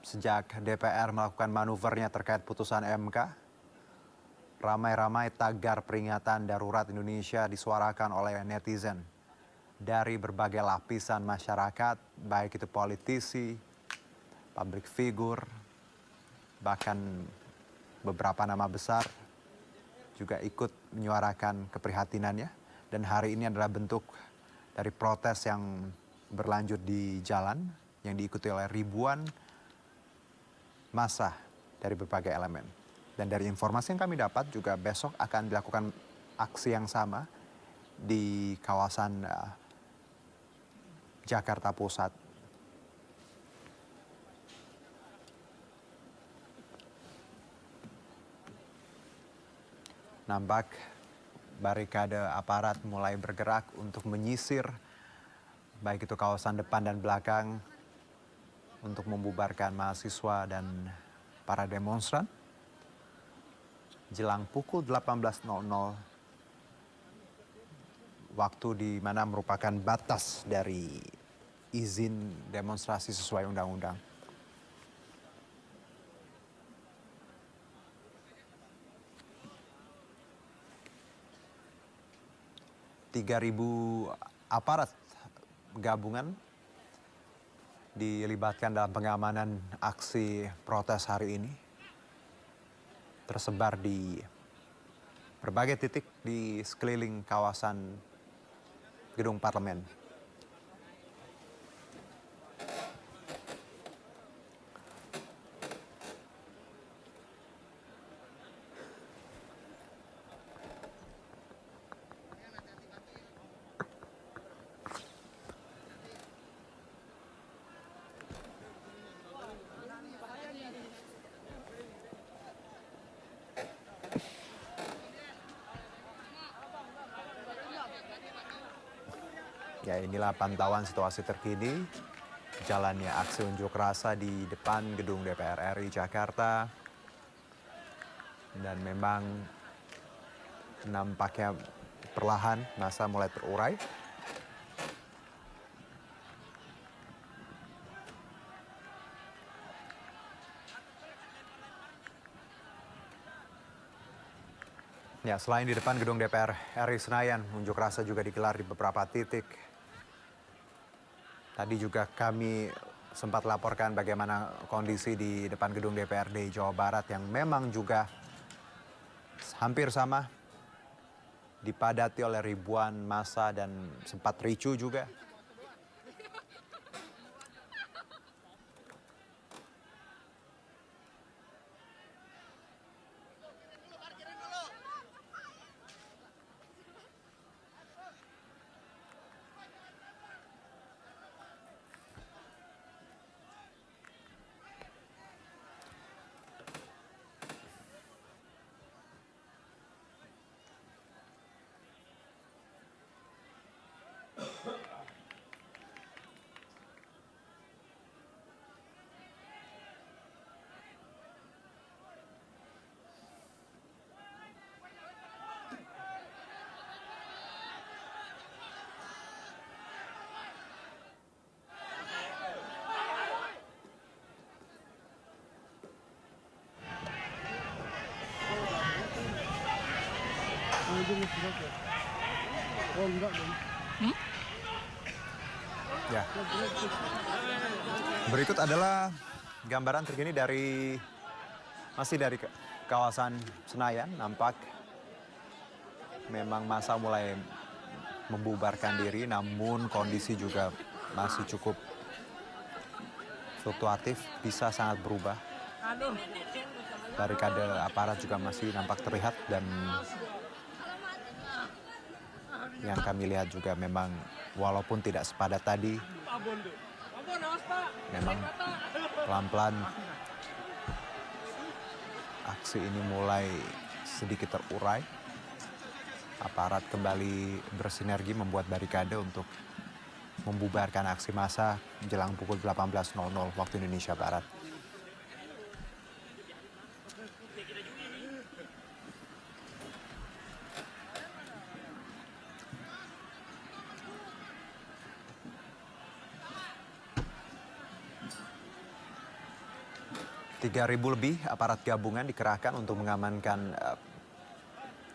Sejak DPR melakukan manuvernya terkait putusan MK, ramai-ramai tagar peringatan darurat Indonesia disuarakan oleh netizen dari berbagai lapisan masyarakat, baik itu politisi, public figure, bahkan beberapa nama besar juga ikut menyuarakan keprihatinannya. Dan hari ini adalah bentuk dari protes yang berlanjut di jalan yang diikuti oleh ribuan massa dari berbagai elemen. Dan dari informasi yang kami dapat juga besok akan dilakukan aksi yang sama di kawasan Jakarta Pusat. Nampak barikade aparat mulai bergerak untuk menyisir baik itu kawasan depan dan belakang untuk membubarkan mahasiswa dan para demonstran. Jelang pukul 18.00 waktu di mana merupakan batas dari izin demonstrasi sesuai undang-undang. Ribu aparat gabungan dilibatkan dalam pengamanan aksi protes hari ini. Tersebar di berbagai titik di sekeliling kawasan gedung parlemen. Ya, inilah pantauan situasi terkini jalannya aksi unjuk rasa di depan gedung DPR RI Jakarta. Dan memang nampaknya perlahan massa mulai terurai. Ya, selain di depan gedung DPR RI Senayan, unjuk rasa juga digelar di beberapa titik. Tadi juga kami sempat laporkan bagaimana kondisi di depan gedung DPRD Jawa Barat yang memang juga hampir sama, dipadati oleh ribuan massa dan sempat ricuh juga. Oh enggak dong. Ya. Berikut adalah gambaran terkini masih dari kawasan Senayan. Nampak memang massa mulai membubarkan diri, namun kondisi juga masih cukup fluktuatif, bisa sangat berubah. Barikade aparat juga masih nampak terlihat dan yang kami lihat juga memang walaupun tidak sepadat tadi, memang pelan-pelan aksi ini mulai sedikit terurai. Aparat kembali bersinergi membuat barikade untuk membubarkan aksi massa menjelang pukul 18.00 waktu Indonesia Barat. Ribu lebih aparat gabungan dikerahkan untuk mengamankan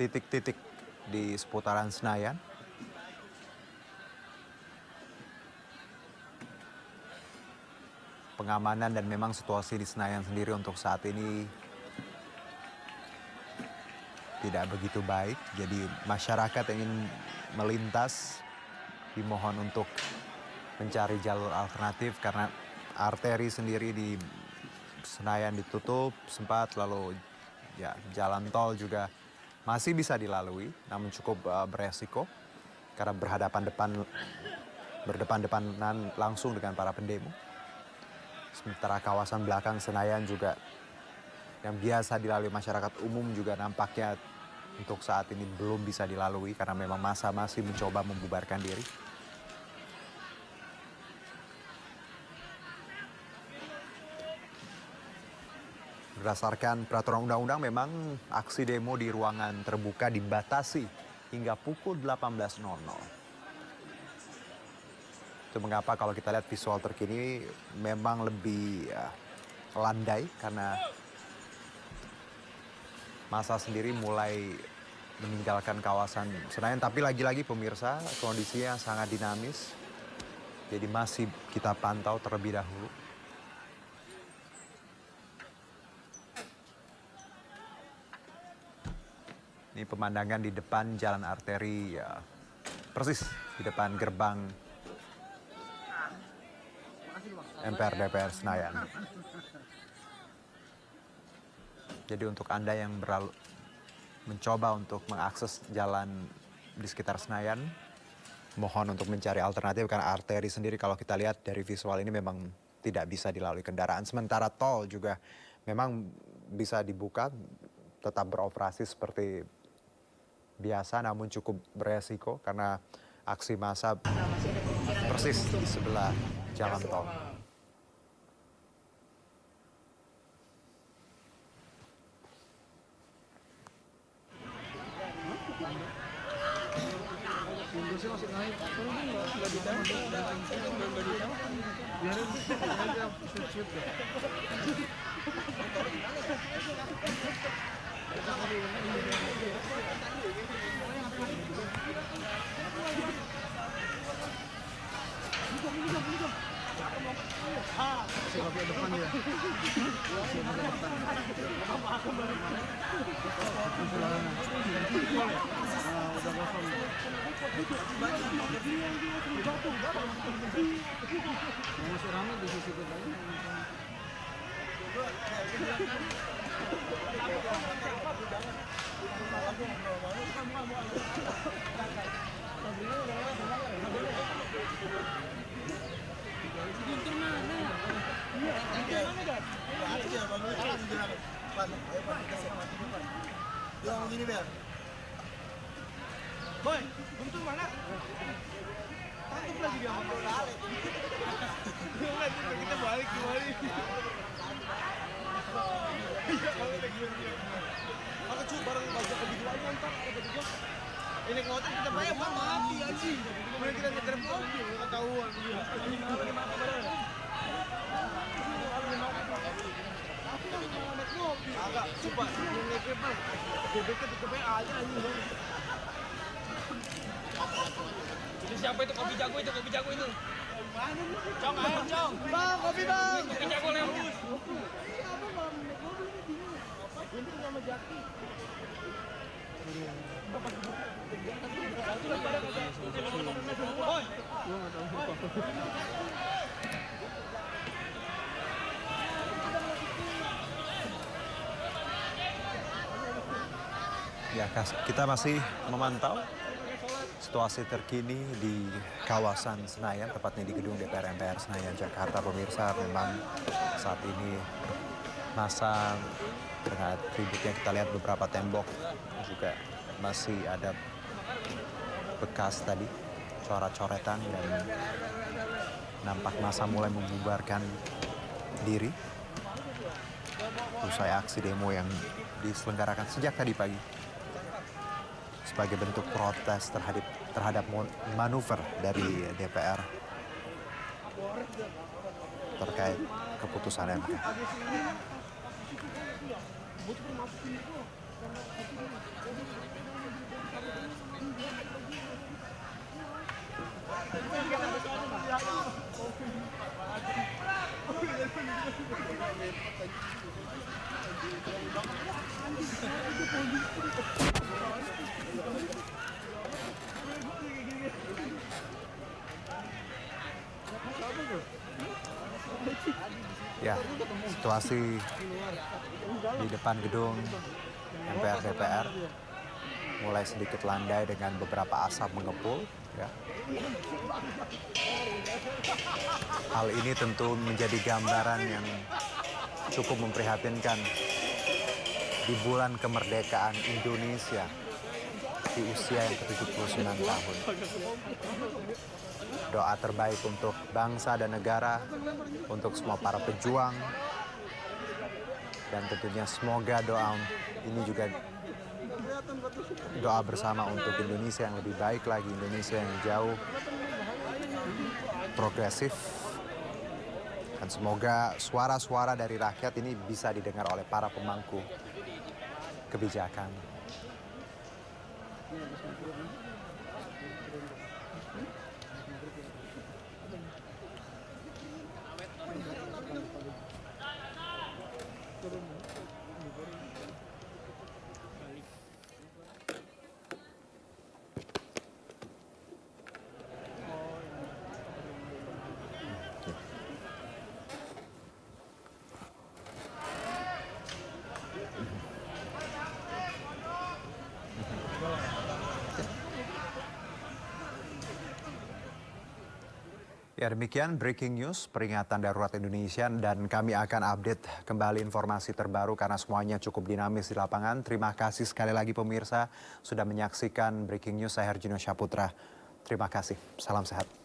titik-titik di seputaran Senayan. Pengamanan dan memang situasi di Senayan sendiri untuk saat ini tidak begitu baik. Jadi masyarakat yang ingin melintas dimohon untuk mencari jalur alternatif karena arteri sendiri di Senayan ditutup sempat, lalu ya jalan tol juga masih bisa dilalui namun cukup beresiko karena berdepan-depanan langsung dengan para pendemo. Sementara kawasan belakang Senayan juga yang biasa dilalui masyarakat umum juga nampaknya untuk saat ini belum bisa dilalui karena memang massa masih mencoba membubarkan diri. Berdasarkan peraturan undang-undang memang aksi demo di ruangan terbuka dibatasi hingga pukul 18.00. Itu mengapa kalau kita lihat visual terkini memang lebih landai karena massa sendiri mulai meninggalkan kawasan Senayan. Tapi lagi-lagi pemirsa kondisinya sangat dinamis. Jadi masih kita pantau terlebih dahulu. Ini pemandangan di depan jalan arteri ya, persis di depan gerbang MPR DPR Senayan. Jadi untuk Anda yang mencoba untuk mengakses jalan di sekitar Senayan, mohon untuk mencari alternatif karena arteri sendiri kalau kita lihat dari visual ini memang tidak bisa dilalui kendaraan. Sementara tol juga memang bisa dibuka, tetap beroperasi seperti biasa namun cukup beresiko karena aksi massa persis di sebelah jalan tol. Boy, Guntur mana? Takut lagi dia mau balik. Kita balik kembali. Maka cuy bareng baca begitu aja ntar kita ini ngotot kita bayar mati anjing. Kemudian kita nyetir mobil ketahuan dia. Agak coba nyetir bang. Bebeknya tutupnya aja anjing. Itu siapa itu kopi jago itu Cong ayo Cong bang kopi bang kopi jago lewat ini nama Jaki Ya, kita masih memantau Situasi terkini di kawasan Senayan, tepatnya di gedung DPR MPR Senayan, Jakarta. Pemirsa, memang saat ini masa dengan tributnya kita lihat beberapa tembok juga masih ada bekas tadi coret-coretan dan nampak masa mulai membubarkan diri usai aksi demo yang diselenggarakan sejak tadi pagi sebagai bentuk protes terhadap manuver dari DPR terkait keputusan MK. Ya, situasi di depan gedung MPR DPR mulai sedikit landai dengan beberapa asap mengepul. Ya. Hal ini tentu menjadi gambaran yang cukup memprihatinkan di bulan kemerdekaan Indonesia di usia yang ke-79 tahun. Doa terbaik untuk bangsa dan negara, untuk semua para pejuang, dan tentunya semoga doa ini juga doa bersama untuk Indonesia yang lebih baik lagi, Indonesia yang jauh progresif, dan semoga suara-suara dari rakyat ini bisa didengar oleh para pemangku kebijakan. Ya, demikian breaking news peringatan darurat Indonesia, dan kami akan update kembali informasi terbaru karena semuanya cukup dinamis di lapangan. Terima kasih sekali lagi pemirsa sudah menyaksikan breaking news. Saya Herjino Syaputra. Terima kasih. Salam sehat.